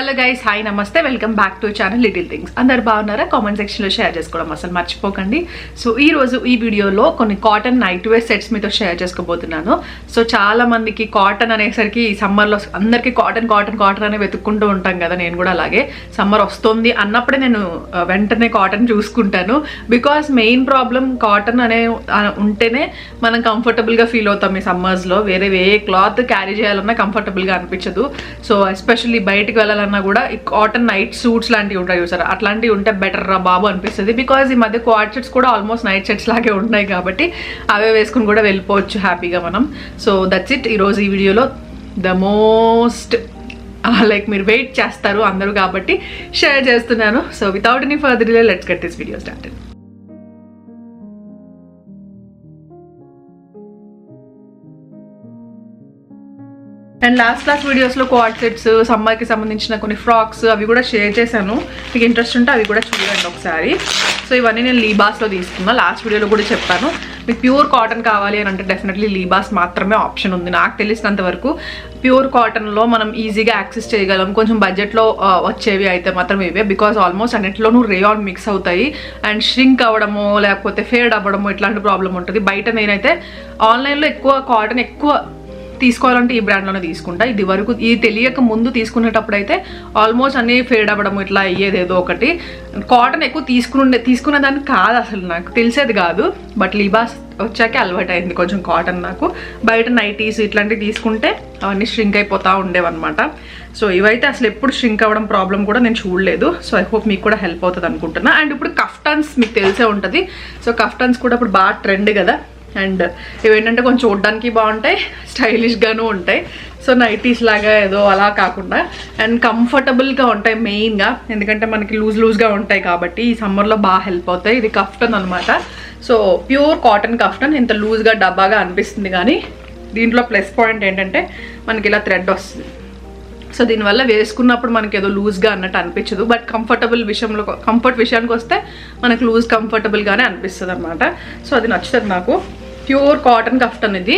Hello guys, hi నమస్తే, welcome back to channel little things. అందరు బాగున్నారా? కామెంట్ సెక్షన్లో షేర్ చేసుకోవడం అసలు మర్చిపోకండి. సో ఈ రోజు ఈ వీడియోలో కొన్ని కాటన్ నైట్ వేర్ సెట్స్ మీతో షేర్ చేసుకోబోతున్నాను. సో చాలా మందికి కాటన్ అనేసరికి ఈ సమ్మర్లో అందరికీ కాటన్ కాటన్ కాటన్ అనే వెతుక్కుంటూ ఉంటాం కదా. నేను కూడా అలాగే సమ్మర్ వస్తుంది అన్నప్పుడే నేను వెంటనే కాటన్ చూసుకుంటాను. బికాస్ మెయిన్ ప్రాబ్లం కాటన్ అనే ఉంటేనే మనం కంఫర్టబుల్గా ఫీల్ అవుతాం ఈ సమ్మర్స్లో. వేరే ఏ క్లాత్ క్యారీ చేయాలన్నా కంఫర్టబుల్గా అనిపించదు. సో ఎస్పెషల్లీ బయటికి వెళ్ళాలన్నా కూడా ఈ కాటన్ నైట్ సూట్స్ లాంటివి ఉంటాయి చూసారు, అట్లాంటివి ఉంటే బెటర్ రా బాబు అనిపిస్తుంది. బికాజ్ ఈ మధ్య క్వాడ్ సెట్స్ కూడా ఆల్మోస్ట్ నైట్ సెట్స్ లాగే ఉన్నాయి కాబట్టి అవే వేసుకుని కూడా వెళ్ళిపోవచ్చు హ్యాపీగా మనం. So that's it. ఈరోజు ఈ వీడియోలో ద మోస్ట్ లైక్ మీరు వెయిట్ చేస్తారు అందరూ కాబట్టి షేర్ చేస్తున్నాను. So without any further delay let's get this video started. And last వీడియోస్లో క్వాడ్ సెట్స్, సమ్మర్కి సంబంధించిన కొన్ని ఫ్రాక్స్ అవి కూడా షేర్ చేశాను. మీకు ఇంట్రెస్ట్ ఉంటే అవి కూడా చూడండి ఒకసారి. సో ఇవన్నీ నేను లీబాస్లో తీసుకున్నా. లాస్ట్ వీడియోలో కూడా చెప్పాను, మీకు ప్యూర్ కాటన్ కావాలి అని అంటే డెఫినెట్లీ లీబాస్ మాత్రమే ఆప్షన్ ఉంది. నాకు తెలిసినంత వరకు ప్యూర్ కాటన్లో మనం ఈజీగా యాక్సెస్ చేయగలం. కొంచెం బడ్జెట్లో వచ్చేవి అయితే మాత్రం ఇవే. బికాజ్ ఆల్మోస్ట్ అన్నింటిలోనూ రేయాన్ మిక్స్ అవుతాయి అండ్ షింక్ అవ్వడము లేకపోతే ఫేడ్ అవ్వడము ఇట్లాంటి ప్రాబ్లం ఉంటుంది. బయట నేనైతే ఆన్లైన్లో ఎక్కువ కాటన్ ఎక్కువ తీసుకోవాలంటే ఈ బ్రాండ్లోనే తీసుకుంటా. ఇది వరకు ఈ తెలియక ముందు తీసుకునేటప్పుడు అయితే ఆల్మోస్ట్ అన్నీ ఫేడ్ అవ్వడం ఇట్లా అయ్యేది ఏదో ఒకటి. కాటన్ ఎక్కువ తీసుకునేదాన్ని కాదు, అసలు నాకు తెలిసేది కాదు. బట్ లీబాస్ వచ్చాకే అలవాటు అయింది కొంచెం కాటన్ నాకు. బయట నైటీస్ ఇట్లాంటివి తీసుకుంటే అవన్నీ ష్రింక్ అయిపోతూ ఉండేవన్నమాట. సో ఇవైతే అసలు ఎప్పుడు ష్రింక్ అవ్వడం ప్రాబ్లం కూడా నేను చూడలేదు. సో ఐ హోప్ మీకు కూడా హెల్ప్ అవుతుంది అనుకుంటున్నా. అండ్ ఇప్పుడు కఫ్టన్స్ మీకు తెలిసే ఉంటుంది. సో కఫ్టన్స్ కూడా ఇప్పుడు బాగా ట్రెండ్ కదా. అండ్ ఇవేంటంటే కొంచెం చూడడానికి బాగుంటాయి, స్టైలిష్గాను ఉంటాయి. సో నైటీస్ లాగా ఏదో అలా కాకుండా అండ్ కంఫర్టబుల్గా ఉంటాయి మెయిన్గా. ఎందుకంటే మనకి లూజ్గా ఉంటాయి కాబట్టి ఈ సమ్మర్లో బాగా హెల్ప్ అవుతాయి. ఇది కఫ్టన్ అనమాట. So pure cotton kaftan. ఇంత లూజ్గా డబ్బాగా అనిపిస్తుంది కానీ దీంట్లో ప్లస్ పాయింట్ ఏంటంటే మనకి ఇలా థ్రెడ్ వస్తుంది. సో దీనివల్ల వేసుకున్నప్పుడు మనకి ఏదో లూజ్గా అన్నట్టు అనిపించదు. బట్ కంఫర్ట్ విషయానికి వస్తే మనకు లూజ్ కంఫర్టబుల్గానే అనిపిస్తుంది అనమాట. సో అది నచ్చుతుంది నాకు. ప్యూర్ కాటన్ కఫ్టన్ ఇది.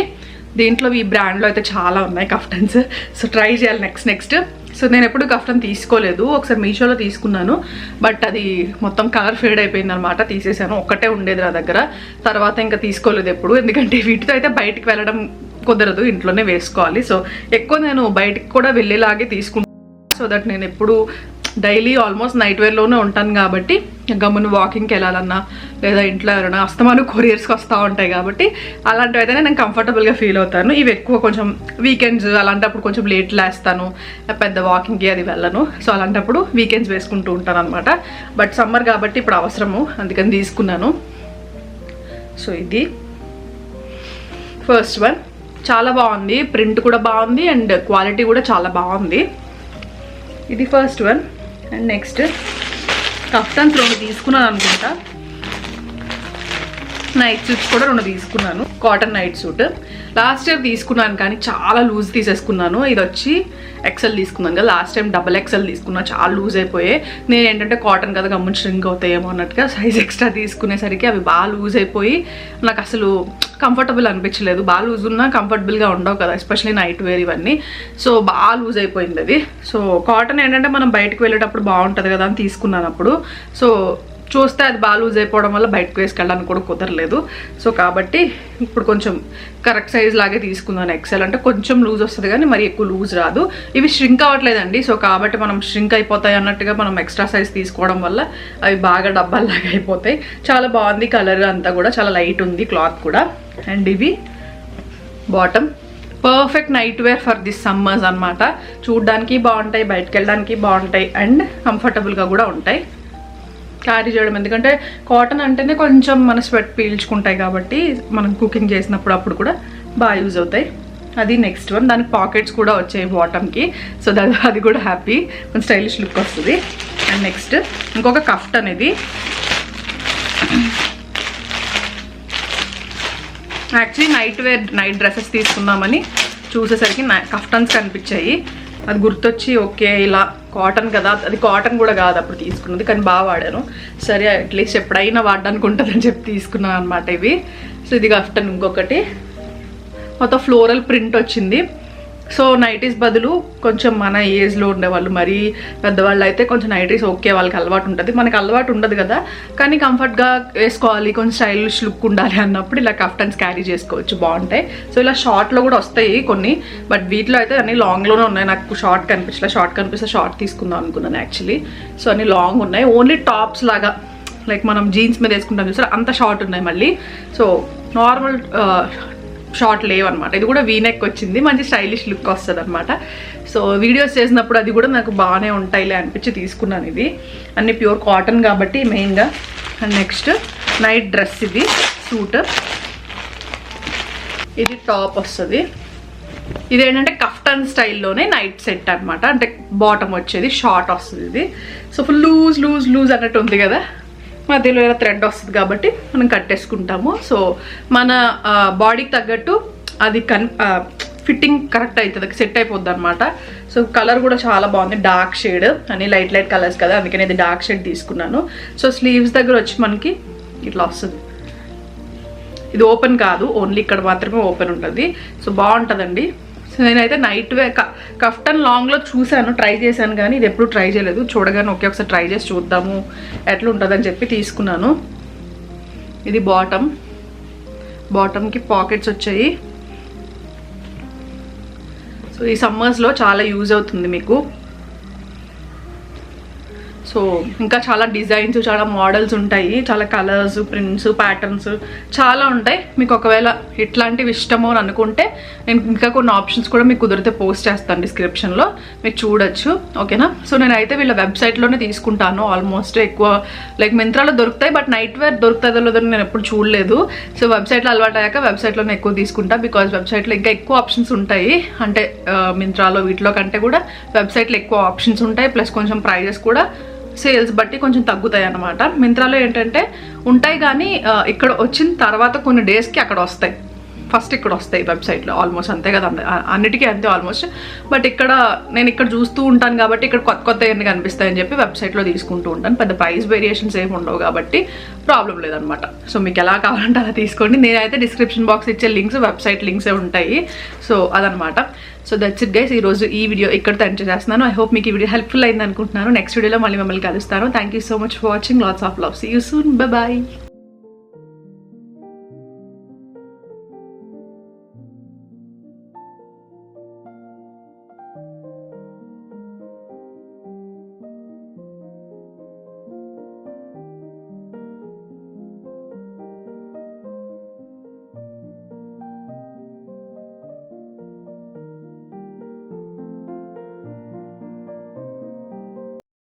దీంట్లో ఈ బ్రాండ్లో అయితే చాలా ఉన్నాయి కఫ్టన్స్. సో ట్రై చేయాలి నెక్స్ట్. సో నేను ఎప్పుడు కఫ్టన్ తీసుకోలేదు. ఒకసారి మీషోలో తీసుకున్నాను బట్ అది మొత్తం కలర్ ఫేడ్ అయిపోయింది అనమాట. తీసేసాను. ఒక్కటే ఉండేది నా దగ్గర. తర్వాత ఇంకా తీసుకోలేదు ఎప్పుడు. ఎందుకంటే వీటితో అయితే బయటికి వెళ్ళడం కుదరదు, ఇంట్లోనే వేసుకోవాలి. సో ఎక్కువ నేను బయటికి కూడా వెళ్ళేలాగే తీసుకుంటాను. సో దట్ నేను ఎప్పుడు డైలీ ఆల్మోస్ట్ నైట్ వేర్లోనే ఉంటాను కాబట్టి గమ్మును వాకింగ్కి వెళ్ళాలన్నా లేదా ఇంట్లో ఎవరైనా అస్తమాను కొరియర్స్కి వస్తూ ఉంటాయి కాబట్టి అలాంటివి అయితేనే నేను కంఫర్టబుల్గా ఫీల్ అవుతాను. ఇవి ఎక్కువ కొంచెం వీకెండ్స్ అలాంటప్పుడు కొంచెం లేట్ లేస్తాను, పెద్ద వాకింగ్కి అది వెళ్ళను. సో అలాంటప్పుడు వీకెండ్స్ వేసుకుంటూ ఉంటాను అనమాట. బట్ సమ్మర్ కాబట్టి ఇప్పుడు అవసరము, అందుకని తీసుకున్నాను. సో ఇది ఫస్ట్ వన్. చాలా బాగుంది, ప్రింట్ కూడా బాగుంది అండ్ క్వాలిటీ కూడా చాలా బాగుంది. ఇది ఫస్ట్ వన్. అండ్ నెక్స్ట్ కఫ్టన్స్ 2 తీసుకున్నాను అనుకుంటా. నైట్ సూట్స్ కూడా 2 తీసుకున్నాను. Cotton night suit last year తీసుకున్నాను కానీ చాలా లూజ్ తీసేసుకున్నాను. ఇది వచ్చి ఎక్సెల్ తీసుకున్నాను కదా. లాస్ట్ టైం డబల్ ఎక్సెల్ తీసుకున్నా, చాలా లూజ్ అయిపోయాయి. నేను ఏంటంటే కాటన్ కదా గమ్మున ష్రింక్ అవుతాయేమో అన్నట్టుగా సైజ్ ఎక్స్ట్రా తీసుకునేసరికి అవి బాగా లూజ్ అయిపోయి నాకు అసలు కంఫర్టబుల్ అనిపించలేదు. బాగా లూజ్ ఉన్నా కంఫర్టబుల్గా ఉండవు కదా, ఎస్పెషల్లీ నైట్ వేర్ ఇవన్నీ. సో బాగా లూజ్ అయిపోయింది అది. సో కాటన్ ఏంటంటే మనం బయటకు వెళ్ళేటప్పుడు బాగుంటుంది కదా అని తీసుకున్నాను అప్పుడు. సో చూస్తే అది బాగా లూజ్ అయిపోవడం వల్ల బయటకు వేసుకెళ్ళడానికి కూడా కుదరలేదు. సో కాబట్టి ఇప్పుడు కొంచెం కరెక్ట్ సైజ్ లాగే తీసుకున్నాను. ఎక్సెల్ అంటే కొంచెం లూజ్ వస్తుంది కానీ మరి ఎక్కువ లూజ్ రాదు. ఇవి ష్రింక్ అవ్వట్లేదండి. సో కాబట్టి మనం ష్రింక్ అయిపోతాయి అన్నట్టుగా మనం ఎక్స్ట్రా సైజ్ తీసుకోవడం వల్ల అవి బాగా డబ్బాల్లాగా అయిపోతాయి. చాలా బాగుంది కలర్ అంతా కూడా, చాలా లైట్ ఉంది క్లాత్ కూడా. అండ్ ఇవి bottom. Perfect night wear for this summers అనమాట. చూడడానికి బాగుంటాయి, బయటకు వెళ్ళడానికి బాగుంటాయి అండ్ కంఫర్టబుల్గా కూడా ఉంటాయి క్యారీ చేయడం. ఎందుకంటే కాటన్ అంటేనే కొంచెం మన స్వెట్ పీల్చుకుంటాయి కాబట్టి మనం కుకింగ్ చేసినప్పుడు అప్పుడు కూడా బాగా యూజ్ అవుతాయి. అది నెక్స్ట్ వన్. దానికి పాకెట్స్ కూడా వచ్చాయి బాటమ్కి. సో అది కూడా హ్యాపీ, కొంచెం స్టైలిష్ లుక్ వస్తుంది. అండ్ నెక్స్ట్ ఇంకొక కఫ్టన్. ఇది యాక్చువల్లీ నైట్ డ్రెస్సెస్ తీసుకుందామని చూసేసరికి కఫ్టన్స్ కనిపించాయి. అది గుర్తొచ్చి ఓకే ఇలా కాటన్ కదా, అది కాటన్ కూడా కాదు అప్పుడు తీసుకున్నది కానీ బాగా వాడాను. సరే అట్లీస్ట్ ఎప్పుడైనా వాడడానికి ఉంటుందని చెప్పి తీసుకున్నాను అనమాట ఇవి. సో ఇది కఫ్టన్. ఇంకొకటి మొత్తం ఫ్లోరల్ ప్రింట్ వచ్చింది. సో నైటీస్ బదులు కొంచెం మన ఏజ్లో ఉండేవాళ్ళు, మరీ పెద్దవాళ్ళు అయితే కొంచెం నైటీస్ ఓకే, వాళ్ళకి అలవాటు ఉంటుంది, మనకి అలవాటు ఉండదు కదా, కానీ కంఫర్ట్గా వేసుకోవాలి, కొంచెం స్టైలిష్ లుక్ ఉండాలి అన్నప్పుడు ఇలా కఫ్టన్స్ క్యారీ చేసుకోవచ్చు, బాగుంటాయి. సో ఇలా షార్ట్లో కూడా వస్తాయి కొన్ని, బట్ వీటిలో అయితే అన్ని లాంగ్లోనే ఉన్నాయి. నాకు షార్ట్ కనిపిస్తే షార్ట్ తీసుకుందాం అనుకున్నాను యాక్చువల్లీ. సో అన్ని లాంగ్ ఉన్నాయి, ఓన్లీ టాప్స్ లాగా లైక్ మనం జీన్స్ మీద వేసుకుంటాం చూసారు అంత షార్ట్ ఉన్నాయి మళ్ళీ. సో నార్మల్ షార్ట్ లేవన్నమాట. ఇది కూడా వీనెక్ వచ్చింది, మంచి స్టైలిష్ లుక్ వస్తుంది అనమాట. సో వీడియోస్ చేసినప్పుడు అది కూడా నాకు బాగానే ఉంటాయిలే అనిపించి తీసుకున్నాను. ఇది అన్ని ప్యూర్ కాటన్ కాబట్టి మెయిన్గా. అండ్ నెక్స్ట్ నైట్ డ్రెస్, ఇది సూట్, ఇది టాప్ వస్తుంది. ఇది ఏంటంటే కఫ్టన్ స్టైల్లోనే నైట్ సెట్ అనమాట, అంటే బాటమ్ వచ్చేది షార్ట్ వస్తుంది ఇది. So full loose loose loose అన్నట్టు ఉంది కదా, మధ్యలో ఏదో థ్రెడ్ వస్తుంది కాబట్టి మనం కట్టేసుకుంటాము. సో మన బాడీకి తగ్గట్టు అది ఫిట్టింగ్ కరెక్ట్ అవుతుంది, సెట్ అయిపోద్ది అనమాట. సో కలర్ కూడా చాలా బాగుంది, డార్క్ షేడ్ అని, లైట్ లైట్ కలర్స్ కదా, అందుకని ఇది డార్క్ షేడ్ తీసుకున్నాను. సో స్లీవ్స్ దగ్గర వచ్చి మనకి ఇట్లా వస్తుంది, ఇది ఓపెన్ కాదు, ఓన్లీ ఇక్కడ మాత్రమే ఓపెన్ ఉంటుంది. సో బాగుంటుందండి. సో నేనైతే నైట్ వేర్ కఫ్టన్ లాంగ్లో చూశాను, ట్రై చేశాను, కానీ ఇది ఎప్పుడు ట్రై చేయలేదు. చూడగానే ఒకే ఒకసారి ట్రై చేసి చూద్దాము ఎట్లా ఉంటుందని చెప్పి తీసుకున్నాను. ఇది బాటమ్కి పాకెట్స్ వచ్చాయి. సో ఈ సమ్మర్స్లో చాలా యూజ్ అవుతుంది మీకు. సో ఇంకా చాలా డిజైన్స్, చాలా మోడల్స్ ఉంటాయి, చాలా కలర్స్, ప్రింట్స్, ప్యాటర్న్స్ చాలా ఉంటాయి. మీకు ఒకవేళ ఇట్లాంటివి ఇష్టమో అని అనుకుంటే నేను ఇంకా కొన్ని ఆప్షన్స్ కూడా మీకు కుదిరితే పోస్ట్ చేస్తాను డిస్క్రిప్షన్లో, మీరు చూడొచ్చు, ఓకేనా. సో నేనైతే వీళ్ళ వెబ్సైట్లోనే తీసుకుంటాను ఆల్మోస్ట్. ఎక్కువ లైక్ మింత్రాలో దొరుకుతాయి, బట్ నైట్ వేర్ దొరుకుతుందో లేదో నేను ఎప్పుడు చూడలేదు. సో వెబ్సైట్లో అలవాటు అయ్యాక వెబ్సైట్లోనే ఎక్కువ తీసుకుంటా, బికాజ్ వెబ్సైట్లో ఇంకా ఎక్కువ ఆప్షన్స్ ఉంటాయి, అంటే మింత్రాలో వీటిలో కంటే కూడా వెబ్సైట్లో ఎక్కువ ఆప్షన్స్ ఉంటాయి. ప్లస్ కొంచెం ప్రైజెస్ కూడా సేల్స్ బట్టి కొంచెం తగ్గుతాయి అన్నమాట. మింత్రాలో ఏంటంటే ఉంటాయి, కానీ ఇక్కడ వచ్చిన తర్వాత కొన్ని డేస్కి అక్కడ వస్తాయి, ఫస్ట్ ఇక్కడ వస్తాయి వెబ్సైట్లో, ఆల్మోస్ట్ అంతే కదా, అన్నిటికీ అంతే ఆల్మోస్ట్. బట్ నేను ఇక్కడ చూస్తూ ఉంటాను కాబట్టి ఇక్కడ కొత్త ఎన్ని కనిపిస్తాయని చెప్పి వెబ్సైట్లో తీసుకుంటూ ఉంటాను. పెద్ద ప్రైస్ వేరియేషన్స్ ఏమి ఉండవు కాబట్టి ప్రాబ్లం లేదనమాట. సో మీకు ఎలా కావాలంటే అలా తీసుకోండి. నేనైతే డిస్క్రిప్షన్ బాక్స్ ఇచ్చే లింక్స్ వెబ్సైట్ లింక్సే ఉంటాయి. సో అదనమాట. సో దట్స్ ఇట్ గైస్, ఈరోజు ఈ వీడియో ఇక్కడితో ఎంజాయ్ చేస్తున్నాను. ఐ హోప్ మీకు ఈ వీడియో హెల్ప్ఫుల్ అయింది అనుకుంటున్నాను. నెక్స్ట్ వీడియోలో మళ్ళీ మిమ్మల్ని కలుస్తాను. Thank you so much for watching. Lots of love. See you soon. Bye bye.